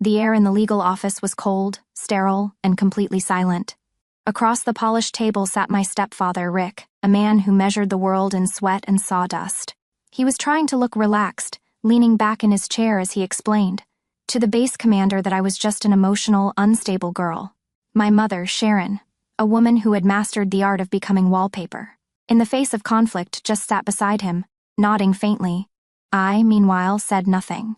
The air in the legal office was cold, sterile, and completely silent. Across the polished table sat my stepfather, Rick, a man who measured the world in sweat and sawdust. He was trying to look relaxed, leaning back in his chair as he explained to the base commander that I was just an emotional, unstable girl. My mother, Sharon, a woman who had mastered the art of becoming wallpaper, in the face of conflict, just sat beside him, nodding faintly. I, meanwhile, said nothing.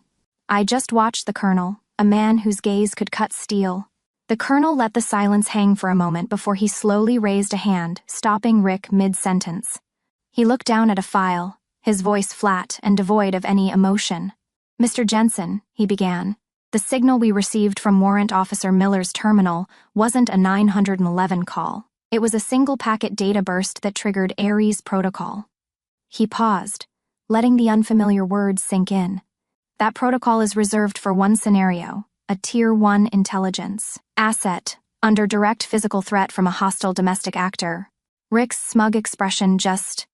I just watched the colonel, a man whose gaze could cut steel. The colonel let the silence hang for a moment before he slowly raised a hand, stopping Rick mid-sentence. He looked down at a file, his voice flat and devoid of any emotion. "Mr. Jensen," he began, "the signal we received from Warrant Officer Miller's terminal wasn't a 911 call. It was a single-packet data burst that triggered Ares protocol." He paused, letting the unfamiliar words sink in. "That protocol is reserved for one scenario, a Tier 1 intelligence asset, under direct physical threat from a hostile domestic actor." Rick's smug expression just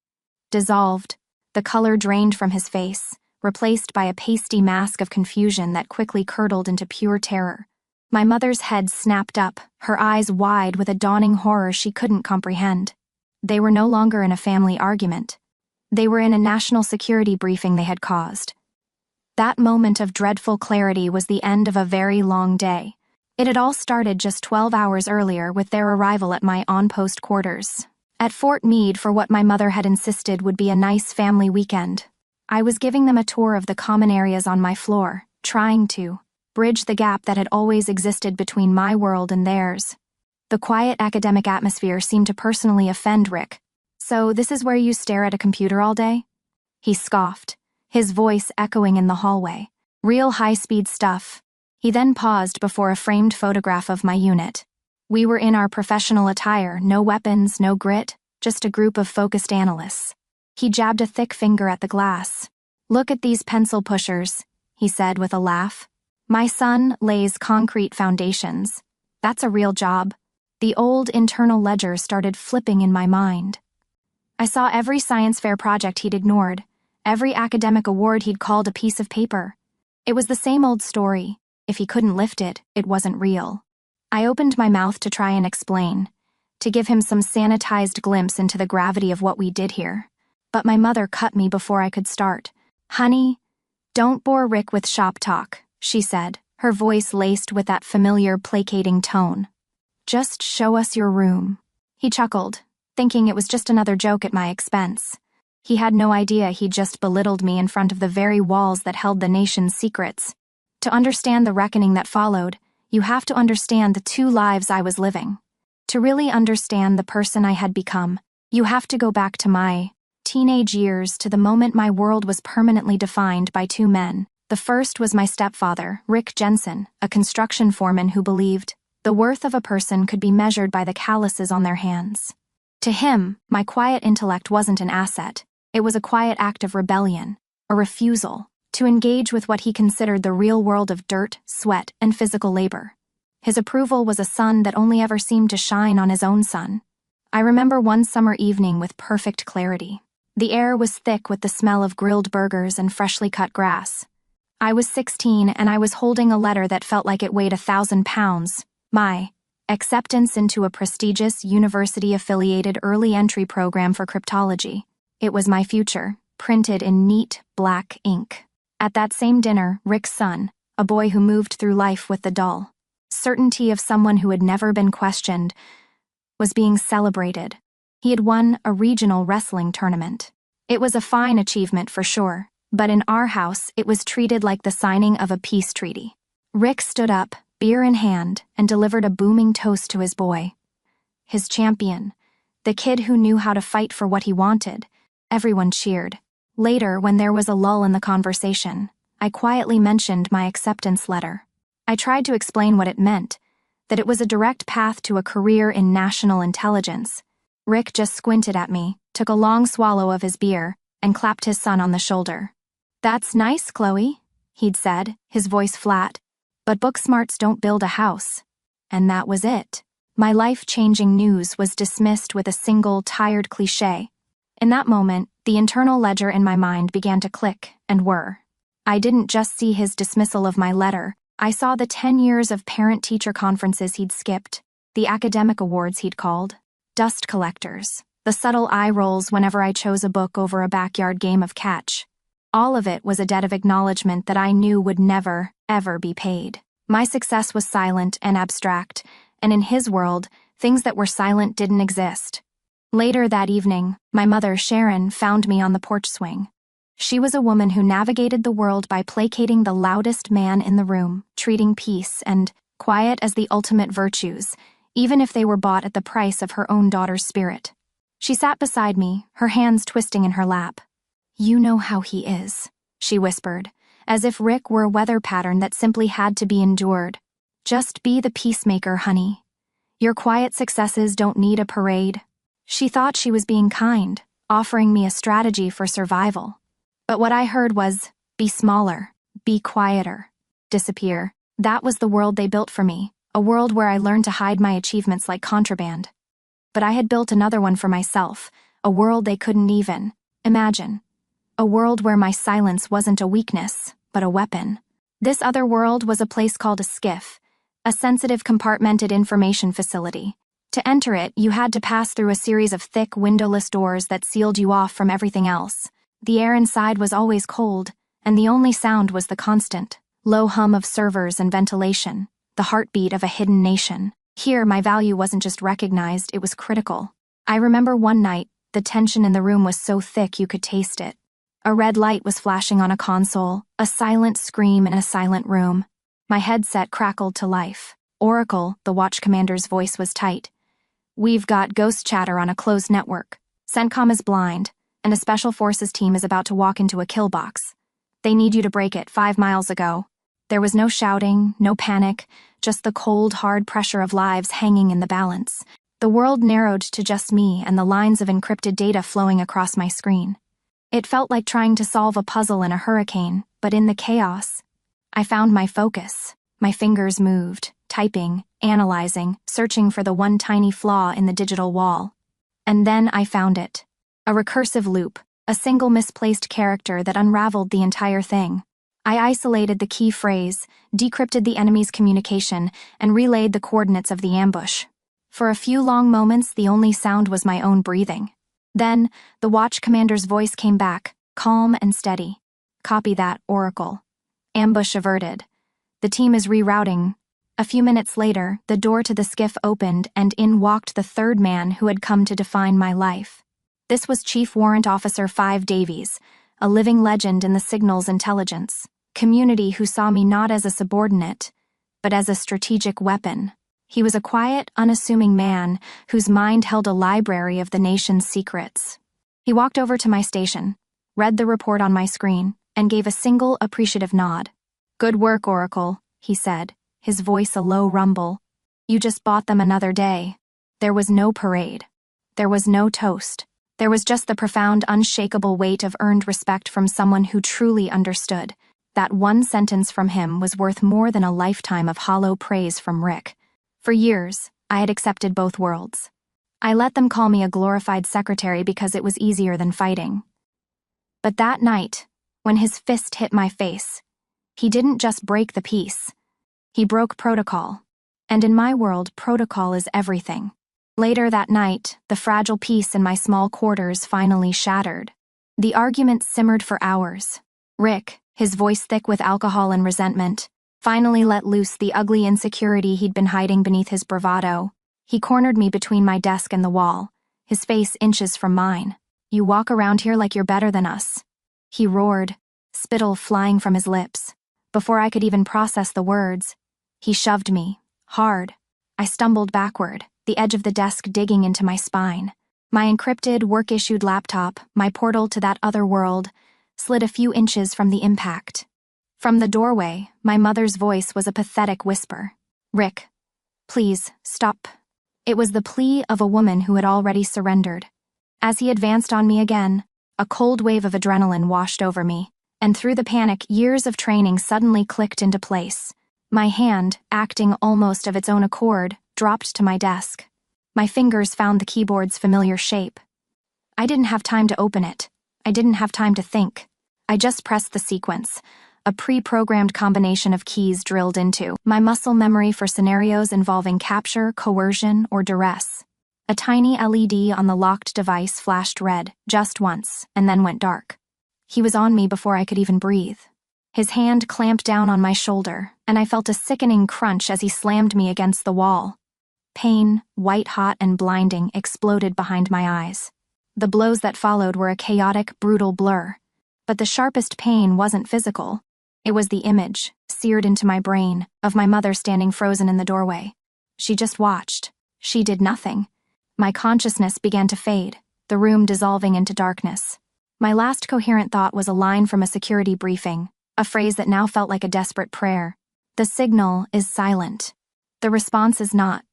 dissolved. The color drained from his face, replaced by a pasty mask of confusion that quickly curdled into pure terror. My mother's head snapped up, her eyes wide with a dawning horror she couldn't comprehend. They were no longer in a family argument. They were in a national security briefing they had caused. That moment of dreadful clarity was the end of a very long day. It had all started just 12 hours earlier with their arrival at my on-post quarters at Fort Meade for what my mother had insisted would be a nice family weekend. I was giving them a tour of the common areas on my floor, trying to bridge the gap that had always existed between my world and theirs. The quiet academic atmosphere seemed to personally offend Rick. "So this is where you stare at a computer all day?" He scoffed, his voice echoing in the hallway. "Real high-speed stuff." He then paused before a framed photograph of my unit. We were in our professional attire, no weapons, no grit, just a group of focused analysts. He jabbed a thick finger at the glass. "Look at these pencil pushers," he said with a laugh. "My son lays concrete foundations. That's a real job." The old internal ledger started flipping in my mind. I saw every science fair project he'd ignored, every academic award he'd called a piece of paper. It was the same old story. If he couldn't lift it, it wasn't real. I opened my mouth to try and explain, to give him some sanitized glimpse into the gravity of what we did here. But my mother cut me before I could start. "Honey, don't bore Rick with shop talk," she said, her voice laced with that familiar placating tone. "Just show us your room." He chuckled, thinking it was just another joke at my expense. He had no idea he'd just belittled me in front of the very walls that held the nation's secrets. To understand the reckoning that followed, you have to understand the two lives I was living. To really understand the person I had become, you have to go back to my teenage years, to the moment my world was permanently defined by two men. The first was my stepfather, Rick Jensen, a construction foreman who believed the worth of a person could be measured by the calluses on their hands. To him, my quiet intellect wasn't an asset. It was a quiet act of rebellion, a refusal to engage with what he considered the real world of dirt, sweat, and physical labor. His approval was a sun that only ever seemed to shine on his own sun. I remember one summer evening with perfect clarity. The air was thick with the smell of grilled burgers and freshly cut grass. I was 16 and I was holding a letter that felt like it weighed 1,000 pounds. My acceptance into a prestigious university-affiliated early entry program for cryptology. It was my future, printed in neat, black ink. At that same dinner, Rick's son, a boy who moved through life with the dull certainty of someone who had never been questioned, was being celebrated. He had won a regional wrestling tournament. It was a fine achievement for sure, but in our house it was treated like the signing of a peace treaty. Rick stood up, beer in hand, and delivered a booming toast to his boy. His champion, the kid who knew how to fight for what he wanted. Everyone cheered. Later, when there was a lull in the conversation, I quietly mentioned my acceptance letter. I tried to explain what it meant, that it was a direct path to a career in national intelligence. Rick just squinted at me, took a long swallow of his beer, and clapped his son on the shoulder. "That's nice, Chloe," he'd said, his voice flat, "but book smarts don't build a house." And that was it. My life-changing news was dismissed with a single, tired cliché. In that moment, the internal ledger in my mind began to click and whir. I didn't just see his dismissal of my letter, I saw the 10 years of parent-teacher conferences he'd skipped, the academic awards he'd called, dust collectors, the subtle eye rolls whenever I chose a book over a backyard game of catch. All of it was a debt of acknowledgement that I knew would never, ever be paid. My success was silent and abstract, and in his world, things that were silent didn't exist. Later that evening, my mother, Sharon, found me on the porch swing. She was a woman who navigated the world by placating the loudest man in the room, treating peace and quiet as the ultimate virtues, even if they were bought at the price of her own daughter's spirit. She sat beside me, her hands twisting in her lap. "You know how he is," she whispered, as if Rick were a weather pattern that simply had to be endured. "Just be the peacemaker, honey. Your quiet successes don't need a parade." She thought she was being kind, offering me a strategy for survival. But what I heard was, be smaller, be quieter, disappear. That was the world they built for me, a world where I learned to hide my achievements like contraband. But I had built another one for myself, a world they couldn't even imagine. A world where my silence wasn't a weakness, but a weapon. This other world was a place called a skiff, a sensitive compartmented information facility. To enter it, you had to pass through a series of thick, windowless doors that sealed you off from everything else. The air inside was always cold, and the only sound was the constant, low hum of servers and ventilation, the heartbeat of a hidden nation. Here, my value wasn't just recognized, it was critical. I remember one night, the tension in the room was so thick you could taste it. A red light was flashing on a console, a silent scream in a silent room. My headset crackled to life. Oracle, the watch commander's voice was tight. "We've got ghost chatter on a closed network. CENTCOM is blind, and a special forces team is about to walk into a kill box. They need you to break it 5 miles ago." There was no shouting, no panic, just the cold, hard pressure of lives hanging in the balance. The world narrowed to just me and the lines of encrypted data flowing across my screen. It felt like trying to solve a puzzle in a hurricane, but in the chaos, I found my focus. My fingers moved, typing, analyzing, searching for the one tiny flaw in the digital wall. And then I found it. A recursive loop, a single misplaced character that unraveled the entire thing. I isolated the key phrase, decrypted the enemy's communication, and relayed the coordinates of the ambush. For a few long moments, the only sound was my own breathing. Then, the watch commander's voice came back, calm and steady. "Copy that, Oracle. Ambush averted. The team is rerouting." A few minutes later, the door to the skiff opened and in walked the third man who had come to define my life. This was Chief Warrant Officer 5 Davies, a living legend in the signals intelligence community who saw me not as a subordinate, but as a strategic weapon. He was a quiet, unassuming man whose mind held a library of the nation's secrets. He walked over to my station, read the report on my screen, and gave a single appreciative nod. "Good work, Oracle," he said, his voice a low rumble. "You just bought them another day." There was no parade. There was no toast. There was just the profound, unshakable weight of earned respect from someone who truly understood. That one sentence from him was worth more than a lifetime of hollow praise from Rick. For years, I had accepted both worlds. I let them call me a glorified secretary because it was easier than fighting. But that night, when his fist hit my face, he didn't just break the peace. He broke protocol. And in my world, protocol is everything. Later that night, the fragile peace in my small quarters finally shattered. The argument simmered for hours. Rick, his voice thick with alcohol and resentment, finally let loose the ugly insecurity he'd been hiding beneath his bravado. He cornered me between my desk and the wall, his face inches from mine. "You walk around here like you're better than us," he roared, spittle flying from his lips. Before I could even process the words, he shoved me, hard. I stumbled backward, the edge of the desk digging into my spine. My encrypted, work-issued laptop, my portal to that other world, slid a few inches from the impact. From the doorway, my mother's voice was a pathetic whisper. "Rick, please, stop." It was the plea of a woman who had already surrendered. As he advanced on me again, a cold wave of adrenaline washed over me, and through the panic, years of training suddenly clicked into place. My hand, acting almost of its own accord, dropped to my desk. My fingers found the keyboard's familiar shape. I didn't have time to open it. I didn't have time to think. I just pressed the sequence. a pre-programmed combination of keys drilled into my muscle memory for scenarios involving capture, coercion, or duress. A tiny LED on the locked device flashed red just once and then went dark. He was on me before I could even breathe. His hand clamped down on my shoulder, and I felt a sickening crunch as he slammed me against the wall. Pain, white-hot and blinding, exploded behind my eyes. The blows that followed were a chaotic, brutal blur. But the sharpest pain wasn't physical. It was the image, seared into my brain, of my mother standing frozen in the doorway. She just watched. She did nothing. My consciousness began to fade, the room dissolving into darkness. My last coherent thought was a line from a security briefing, a phrase that now felt like a desperate prayer. The signal is silent. The response is not.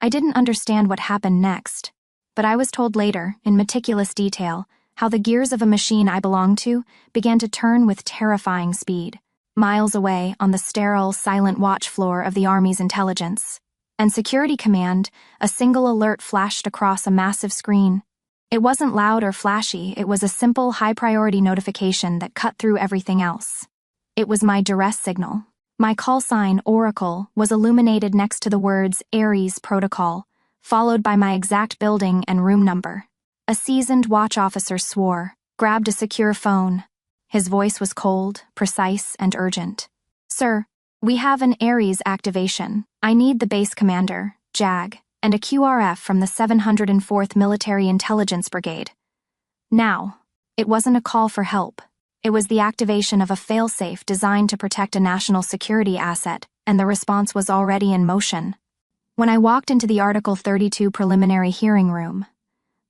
I didn't understand what happened next, but I was told later, in meticulous detail, how the gears of a machine I belonged to began to turn with terrifying speed, miles away on the sterile, silent watch floor of the Army's intelligence. And Security Command, a single alert flashed across a massive screen. It wasn't loud or flashy, it was a simple, high-priority notification that cut through everything else. It was my duress signal. My call sign, Oracle, was illuminated next to the words Ares Protocol, followed by my exact building and room number. A seasoned watch officer swore, grabbed a secure phone. His voice was cold, precise, and urgent. "Sir, we have an Ares activation. I need the base commander, JAG, and a QRF from the 704th Military Intelligence Brigade. Now." It wasn't a call for help. It was the activation of a failsafe designed to protect a national security asset, and the response was already in motion. When I walked into the Article 32 preliminary hearing room,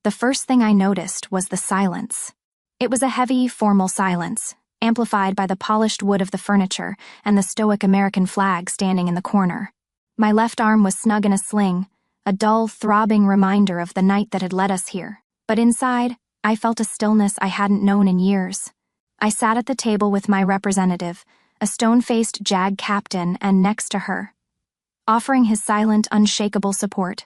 the first thing I noticed was the silence. It was a heavy, formal silence, amplified by the polished wood of the furniture and the stoic American flag standing in the corner. My left arm was snug in a sling, a dull, throbbing reminder of the night that had led us here. But inside, I felt a stillness I hadn't known in years. I sat at the table with my representative, a stone-faced JAG captain, and next to her, offering his silent, unshakable support,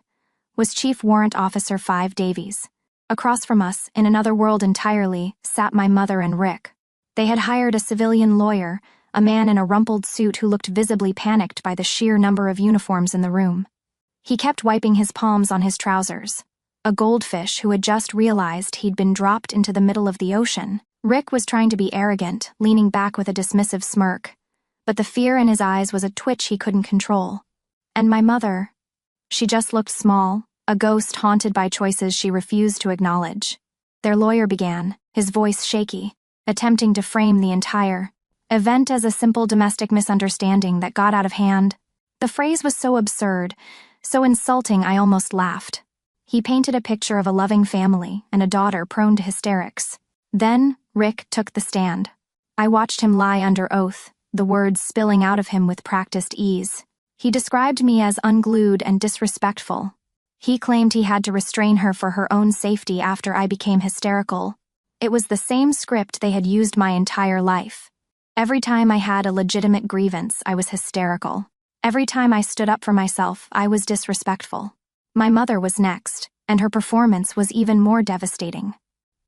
was Chief Warrant Officer 5 Davies. Across from us, in another world entirely, sat my mother and Rick. They had hired a civilian lawyer, a man in a rumpled suit who looked visibly panicked by the sheer number of uniforms in the room. He kept wiping his palms on his trousers. A goldfish who had just realized he'd been dropped into the middle of the ocean. Rick was trying to be arrogant, leaning back with a dismissive smirk, but the fear in his eyes was a twitch he couldn't control. And my mother, she just looked small, a ghost haunted by choices she refused to acknowledge. Their lawyer began, his voice shaky, attempting to frame the entire event as a simple domestic misunderstanding that got out of hand. The phrase was so absurd, so insulting I almost laughed. He painted a picture of a loving family and a daughter prone to hysterics. Then, Rick took the stand. I watched him lie under oath, the words spilling out of him with practiced ease. He described me as unglued and disrespectful. He claimed he had to restrain her for her own safety after I became hysterical. It was the same script they had used my entire life. Every time I had a legitimate grievance, I was hysterical. Every time I stood up for myself, I was disrespectful. My mother was next, and her performance was even more devastating.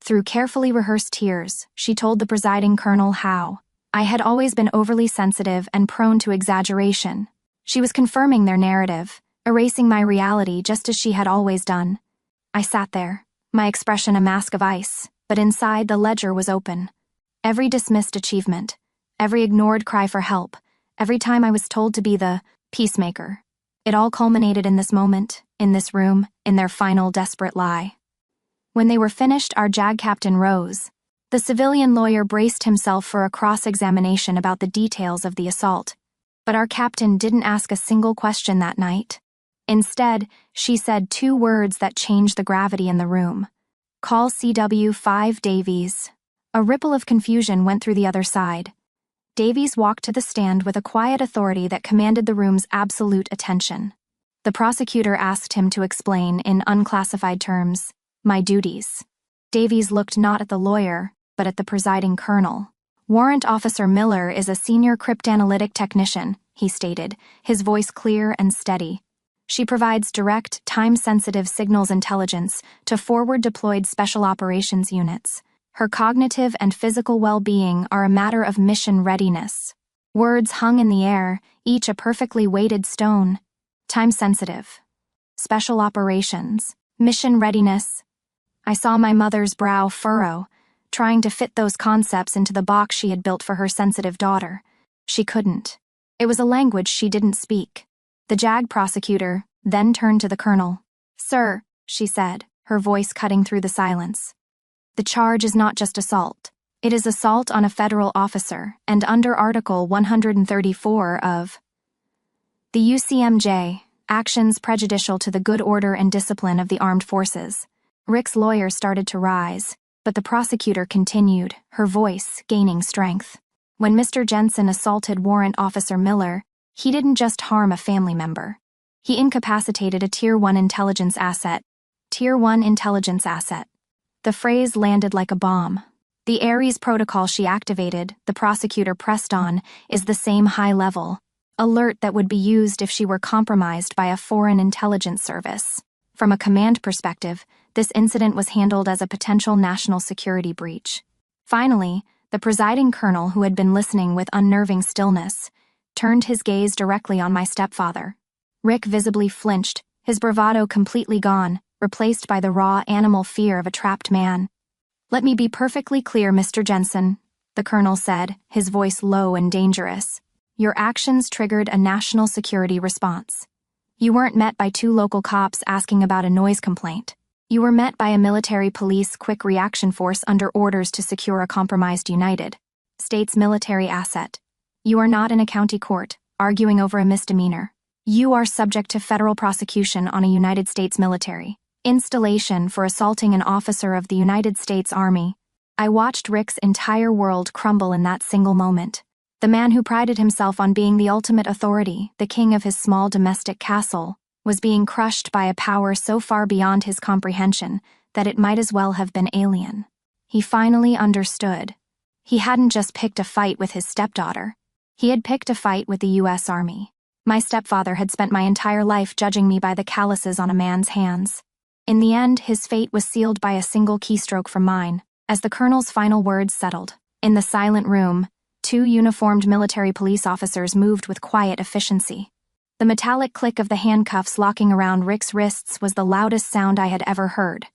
Through carefully rehearsed tears, she told the presiding colonel how I had always been overly sensitive and prone to exaggeration. She was confirming their narrative, erasing my reality just as she had always done. I sat there, my expression a mask of ice, but inside the ledger was open. Every dismissed achievement, every ignored cry for help, every time I was told to be the peacemaker. It all culminated in this moment, in this room, in their final desperate lie. When they were finished, our JAG captain rose. The civilian lawyer braced himself for a cross-examination about the details of the assault. But our captain didn't ask a single question that night. Instead, she said 2 words that changed the gravity in the room. "Call CW 5 Davies." A ripple of confusion went through the other side. Davies walked to the stand with a quiet authority that commanded the room's absolute attention. The prosecutor asked him to explain, in unclassified terms, my duties. Davies looked not at the lawyer, but at the presiding colonel. "Warrant Officer Miller is a senior cryptanalytic technician," he stated, his voice clear and steady. "She provides direct, time-sensitive signals intelligence to forward-deployed special operations units. Her cognitive and physical well-being are a matter of mission readiness. Words hung in the air, each a perfectly weighted stone. Time-sensitive. Special operations. Mission readiness. I saw my mother's brow furrow, trying to fit those concepts into the box she had built for her sensitive daughter. She couldn't. It was a language she didn't speak. The JAG prosecutor then turned to the colonel. "Sir," she said, her voice cutting through the silence. "The charge is not just assault. It is assault on a federal officer, and under Article 134 of the UCMJ, actions prejudicial to the good order and discipline of the armed forces." Rick's lawyer started to rise, but the prosecutor continued, her voice gaining strength. "When Mr. Jensen assaulted Warrant Officer Miller, he didn't just harm a family member. He incapacitated a Tier 1 intelligence asset. Tier 1 intelligence asset." The phrase landed like a bomb. "The Ares protocol she activated," the prosecutor pressed on, "is the same high-level alert that would be used if she were compromised by a foreign intelligence service. From a command perspective, this incident was handled as a potential national security breach." Finally, the presiding colonel, who had been listening with unnerving stillness, turned his gaze directly on my stepfather. Rick visibly flinched, his bravado completely gone, replaced by the raw animal fear of a trapped man. "Let me be perfectly clear, Mr. Jensen," the colonel said, his voice low and dangerous. "Your actions triggered a national security response. You weren't met by two local cops asking about a noise complaint. You were met by a military police quick reaction force under orders to secure a compromised United States military asset. You are not in a county court, arguing over a misdemeanor. You are subject to federal prosecution on a United States military installation for assaulting an officer of the United States Army." I watched Rick's entire world crumble in that single moment. The man who prided himself on being the ultimate authority, the king of his small domestic castle, was being crushed by a power so far beyond his comprehension that it might as well have been alien. He finally understood. He hadn't just picked a fight with his stepdaughter. He had picked a fight with the U.S. Army. My stepfather had spent my entire life judging me by the calluses on a man's hands. In the end, his fate was sealed by a single keystroke from mine, as the colonel's final words settled. In the silent room, two uniformed military police officers moved with quiet efficiency. The metallic click of the handcuffs locking around Rick's wrists was the loudest sound I had ever heard.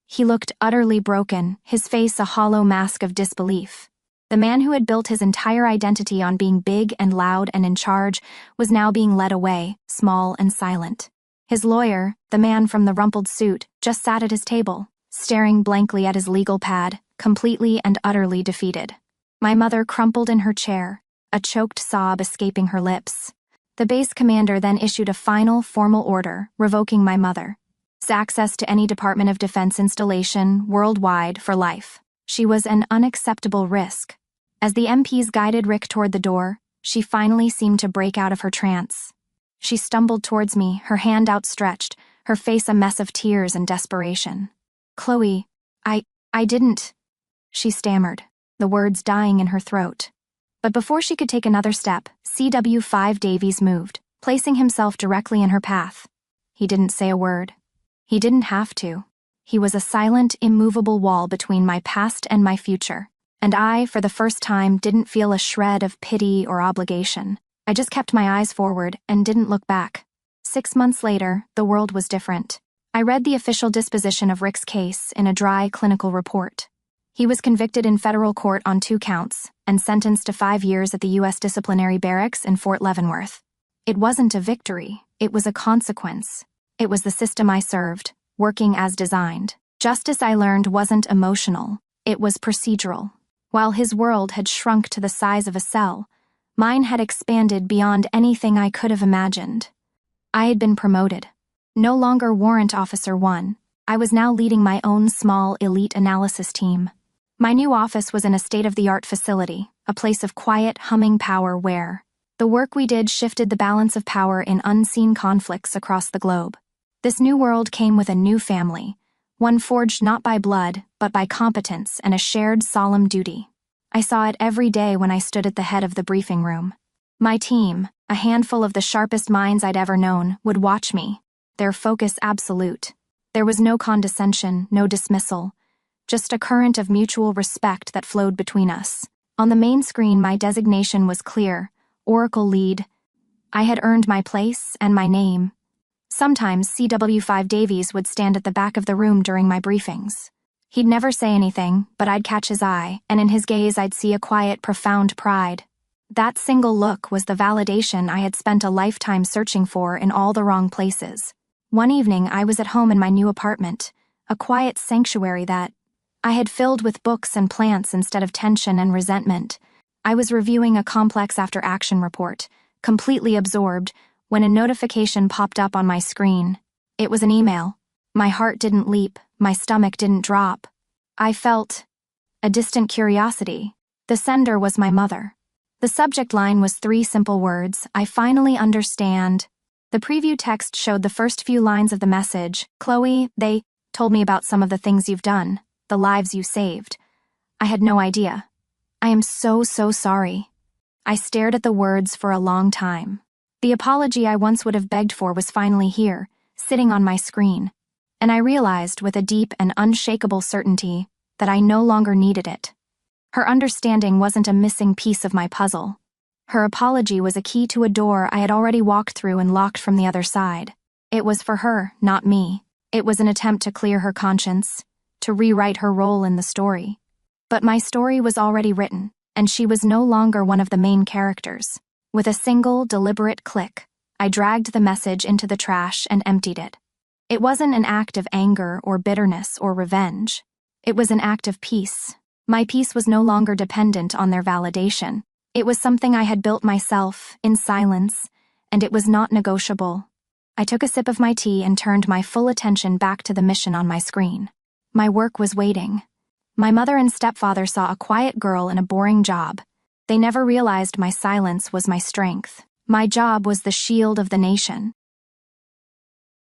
He looked utterly broken, his face a hollow mask of disbelief. The man who had built his entire identity on being big and loud and in charge was now being led away, small and silent. His lawyer, the man from the rumpled suit, just sat at his table, staring blankly at his legal pad, completely and utterly defeated. My mother crumpled in her chair, a choked sob escaping her lips. The base commander then issued a final, formal order, revoking my mother's access to any Department of Defense installation worldwide for life. She was an unacceptable risk. As the MPs guided Rick toward the door, she finally seemed to break out of her trance. She stumbled towards me, her hand outstretched, her face a mess of tears and desperation. "Chloe, I didn't," she stammered, the words dying in her throat. But before she could take another step, CW5 Davies moved, placing himself directly in her path. He didn't say a word. He didn't have to. He was a silent, immovable wall between my past and my future. And I, for the first time, didn't feel a shred of pity or obligation. I just kept my eyes forward and didn't look back. 6 months later, the world was different. I read the official disposition of Rick's case in a dry clinical report. He was convicted in federal court on 2 counts and sentenced to 5 years at the U.S. Disciplinary Barracks in Fort Leavenworth. It wasn't a victory, it was a consequence. It was the system I served, working as designed. Justice, I learned, wasn't emotional, it was procedural. While his world had shrunk to the size of a cell, mine had expanded beyond anything I could have imagined. I had been promoted. No longer Warrant Officer 1, I was now leading my own small elite analysis team. My new office was in a state-of-the-art facility, a place of quiet, humming power where the work we did shifted the balance of power in unseen conflicts across the globe. This new world came with a new family, one forged not by blood, but by competence and a shared solemn duty. I saw it every day when I stood at the head of the briefing room. My team, a handful of the sharpest minds I'd ever known, would watch me, their focus absolute. There was no condescension, no dismissal, just a current of mutual respect that flowed between us. On the main screen, my designation was clear: Oracle Lead. I had earned my place and my name. Sometimes CW5 Davies would stand at the back of the room during my briefings. He'd never say anything, but I'd catch his eye, and in his gaze I'd see a quiet, profound pride. That single look was the validation I had spent a lifetime searching for in all the wrong places. One evening, I was at home in my new apartment, a quiet sanctuary that I had filled with books and plants instead of tension and resentment. I was reviewing a complex after-action report, completely absorbed, when a notification popped up on my screen. It was an email. My heart didn't leap, my stomach didn't drop. I felt a distant curiosity. The sender was my mother. The subject line was 3 simple words: I finally understand. The preview text showed the first few lines of the message. Chloe, they told me about some of the things you've done, the lives you saved. I had no idea. I am so sorry. I stared at the words for a long time. The apology I once would have begged for was finally here, sitting on my screen. And I realized with a deep and unshakable certainty that I no longer needed it. Her understanding wasn't a missing piece of my puzzle. Her apology was a key to a door I had already walked through and locked from the other side. It was for her, not me. It was an attempt to clear her conscience, to rewrite her role in the story. But my story was already written, and she was no longer one of the main characters. With a single, deliberate click, I dragged the message into the trash and emptied it. It wasn't an act of anger or bitterness or revenge. It was an act of peace. My peace was no longer dependent on their validation. It was something I had built myself, in silence, and it was not negotiable. I took a sip of my tea and turned my full attention back to the mission on my screen. My work was waiting. My mother and stepfather saw a quiet girl in a boring job. They never realized my silence was my strength. My job was the shield of the nation.